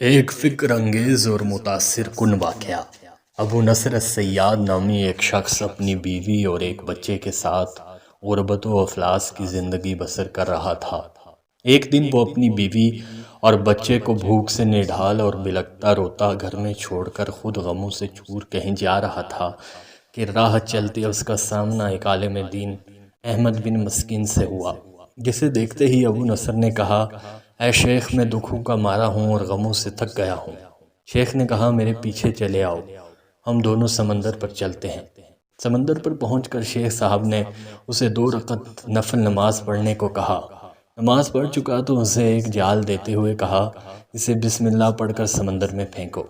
ایک فکر انگیز اور متاثر کن واقعہ۔ ابو نصر الصیاد نامی ایک شخص اپنی بیوی اور ایک بچے کے ساتھ غربت و افلاس کی زندگی بسر کر رہا تھا۔ ایک دن وہ اپنی بیوی اور بچے کو بھوک سے نڈھال اور بلکتا روتا گھر میں چھوڑ کر خود غموں سے چور کہیں جا رہا تھا کہ راہ چلتے اس کا سامنا ایک عالم دین احمد بن مسکین سے ہوا، جسے دیکھتے ہی ابو نصر نے کہا، اے شیخ، میں دکھوں کا مارا ہوں اور غموں سے تھک گیا ہوں۔ شیخ نے کہا، میرے پیچھے چلے آؤ، ہم دونوں سمندر پر چلتے ہیں۔ سمندر پر پہنچ کر شیخ صاحب نے اسے 2 رکعت نفل نماز پڑھنے کو کہا۔ نماز پڑھ چکا تو اسے ایک جال دیتے ہوئے کہا، اسے بسم اللہ پڑھ کر سمندر میں پھینکو۔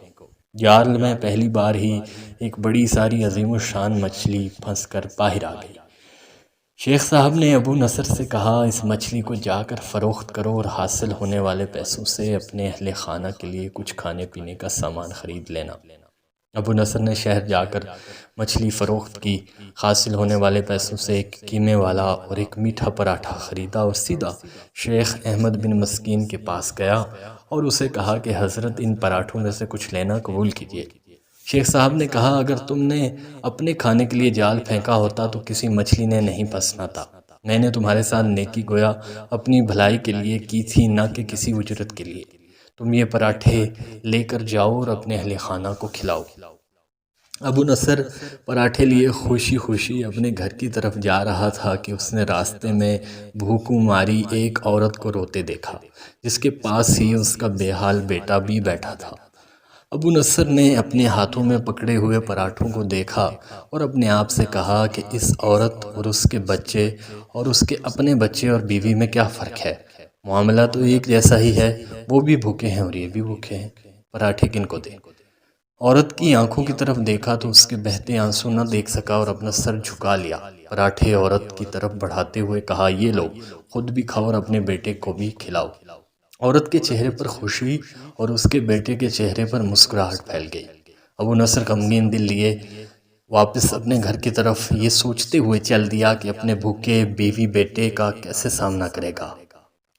جال میں پہلی بار ہی ایک بڑی ساری عظیم الشان مچھلی پھنس کر باہر آ گئی۔ شیخ صاحب نے ابو نصر سے کہا، اس مچھلی کو جا کر فروخت کرو اور حاصل ہونے والے پیسوں سے اپنے اہل خانہ کے لیے کچھ کھانے پینے کا سامان خرید لینا۔ ابو نصر نے شہر جا کر مچھلی فروخت کی، حاصل ہونے والے پیسوں سے ایک قیمے والا اور ایک میٹھا پراٹھا خریدا اور سیدھا شیخ احمد بن مسکین کے پاس گیا اور اسے کہا کہ حضرت، ان پراٹھوں میں سے کچھ لینا قبول کیجیے۔ شیخ صاحب نے کہا، اگر تم نے اپنے کھانے کے لیے جال پھینکا ہوتا تو کسی مچھلی نے نہیں پھنسنا تھا۔ میں نے تمہارے ساتھ نیکی گویا اپنی بھلائی کے لیے کی تھی، نہ کہ کسی اجرت کے لیے۔ تم یہ پراٹھے لے کر جاؤ اور اپنے اہل خانہ کو کھلاؤ۔ ابو نصر پراٹھے لیے خوشی خوشی اپنے گھر کی طرف جا رہا تھا کہ اس نے راستے میں بھوکوں ماری ایک عورت کو روتے دیکھا، جس کے پاس ہی اس کا بے حال بیٹا بھی بیٹھا تھا۔ ابو نصر نے اپنے ہاتھوں میں پکڑے ہوئے پراٹھوں کو دیکھا اور اپنے آپ سے کہا کہ اس عورت اور اس کے بچے اور اس کے اپنے بچے اور بیوی میں کیا فرق ہے؟ معاملہ تو ایک جیسا ہی ہے، وہ بھی بھوکے ہیں اور یہ بھی بھوکے ہیں، پراٹھے کن کو دیں؟ عورت کی آنکھوں کی طرف دیکھا تو اس کے بہتے آنسو نہ دیکھ سکا اور اپنا سر جھکا لیا۔ پراٹھے عورت کی طرف بڑھاتے ہوئے کہا، یہ لو، خود بھی کھاؤ اور اپنے بیٹے کو بھی کھلاؤ۔ عورت کے چہرے پر خوشی اور اس کے بیٹے کے چہرے پر مسکراہٹ پھیل گئی۔ ابو نصر غمگین دل لیے واپس اپنے گھر کی طرف یہ سوچتے ہوئے چل دیا کہ اپنے بھوکے بیوی بیٹے کا کیسے سامنا کرے گا۔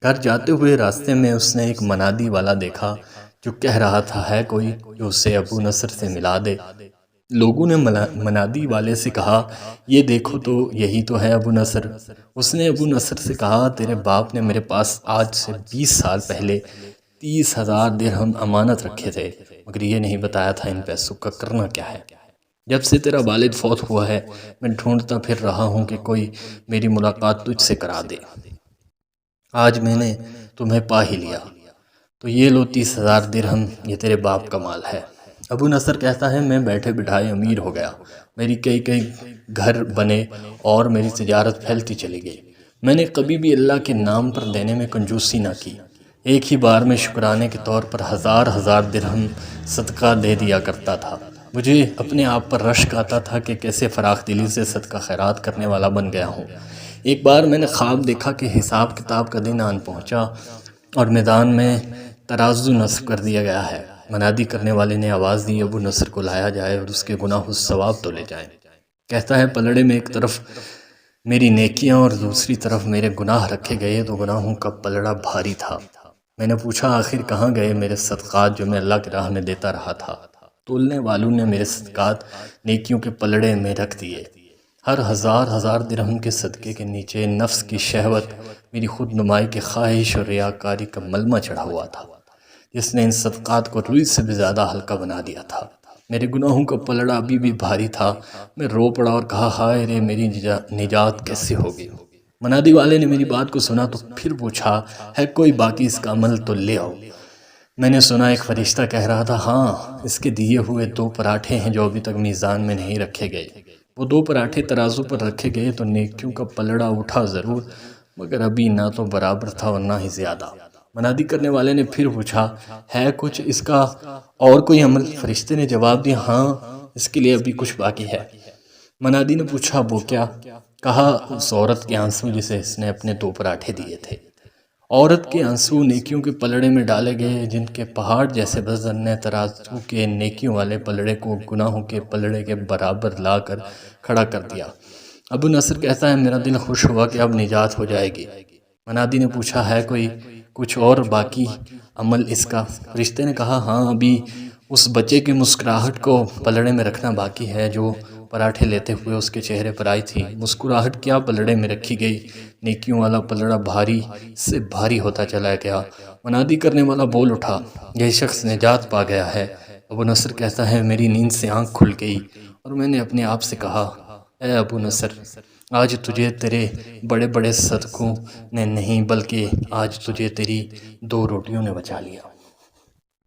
گھر جاتے ہوئے راستے میں اس نے ایک منادی والا دیکھا جو کہہ رہا تھا، ہے کوئی جو اسے ابو نصر سے ملا دے؟ لوگوں نے منادی والے سے کہا، یہ دیکھو تو یہی تو ہے ابو نصر۔ اس نے ابو نصر سے کہا، تیرے باپ نے میرے پاس آج سے 20 سال پہلے 30,000 درہم امانت رکھے تھے، مگر یہ نہیں بتایا تھا ان پیسوں کا کرنا کیا ہے۔ جب سے تیرا والد فوت ہوا ہے میں ڈھونڈتا پھر رہا ہوں کہ کوئی میری ملاقات تجھ سے کرا دے۔ آج میں نے تمہیں پا ہی لیا، تو یہ لو 30,000 درہم، یہ تیرے باپ کا مال ہے۔ ابو نصر کہتا ہے، میں بیٹھے بٹھائے امیر ہو گیا، میری کئی گھر بنے اور میری تجارت پھیلتی چلی گئی۔ میں نے کبھی بھی اللہ کے نام پر دینے میں کنجوسی نہ کی، ایک ہی بار میں شکرانے کے طور پر 1000 درہم صدقہ دے دیا کرتا تھا۔ مجھے اپنے آپ پر رشک آتا تھا کہ کیسے فراخ دلی سے صدقہ خیرات کرنے والا بن گیا ہوں۔ ایک بار میں نے خواب دیکھا کہ حساب کتاب کا دن آن پہنچا اور میدان میں ترازو نصب کر دیا گیا ہے۔ منادی کرنے والے نے آواز دی، ابو نصر کو لایا جائے اور اس کے گناہ ثواب تو لے جائیں۔ کہتا ہے، پلڑے میں ایک طرف میری نیکیاں اور دوسری طرف میرے گناہ رکھے گئے تو گناہوں کا پلڑا بھاری تھا۔ میں نے پوچھا، آخر کہاں گئے میرے صدقات جو میں اللہ کی راہ میں دیتا رہا تھا؟ تولنے والوں نے میرے صدقات نیکیوں کے پلڑے میں رکھ دیے۔ ہر 1000 درہم کے صدقے کے نیچے نفس کی شہوت، میری خود نمائی کی خواہش اور ریاکاری کا ملمہ چڑھا ہوا تھا، جس نے ان صدقات کو روئی سے بھی زیادہ ہلکا بنا دیا تھا۔ میرے گناہوں کا پلڑا ابھی بھی بھاری تھا۔ میں رو پڑا اور کہا، ہائے رے، میری نجات کیسے ہوگی؟ منادی والے نے میری بات کو سنا تو پھر پوچھا، ہے کوئی باقی اس کا عمل تو لے آؤ۔ میں نے سنا ایک فرشتہ کہہ رہا تھا، ہاں، اس کے دیے ہوئے 2 پراٹھے ہیں جو ابھی تک میزان میں نہیں رکھے گئے۔ وہ 2 پراٹھے ترازو پر رکھے گئے تو نیکیوں کا پلڑا اٹھا ضرور، مگر ابھی نہ تو برابر تھا اور نہ ہی زیادہ۔ منادی کرنے والے نے پھر پوچھا، ہے کچھ اس کا اور کوئی عمل؟ فرشتے نے جواب دیا، ہاں، اس کے لیے ابھی کچھ باقی ہے۔ منادی نے پوچھا، وہ کیا؟ کہا، اس عورت کے آنسو جسے اس نے اپنے 2 پراٹھے دیے تھے۔ عورت کے آنسو نیکیوں کے پلڑے میں ڈالے گئے، جن کے پہاڑ جیسے وزن نے ترازو کے نیکیوں والے پلڑے کو گناہوں کے پلڑے کے برابر لا کر کھڑا کر دیا۔ ابو نصر کہتا ہے، میرا دل خوش ہوا کہ اب نجات ہو جائے گی۔ منادی نے پوچھا، ہے کچھ اور باقی عمل اس کا؟ فرشتے نے کہا ہاں، ابھی اس بچے کی مسکراہٹ کو پلڑے میں رکھنا باقی ہے جو پراٹھے لیتے ہوئے اس کے چہرے پر آئی تھی۔ مسکراہٹ کیا پلڑے میں رکھی گئی، نیکیوں والا پلڑا بھاری سے بھاری ہوتا چلا گیا۔ منادی کرنے والا بول اٹھا، یہ شخص نجات پا گیا ہے۔ ابو نصر کہتا ہے میری نیند سے آنکھ کھل گئی اور میں نے اپنے آپ سے کہا، اے ابو نصر، آج تجھے تیرے بڑے بڑے صدقوں نے نہیں بلکہ آج تجھے تیری 2 روٹیوں نے بچا لیا۔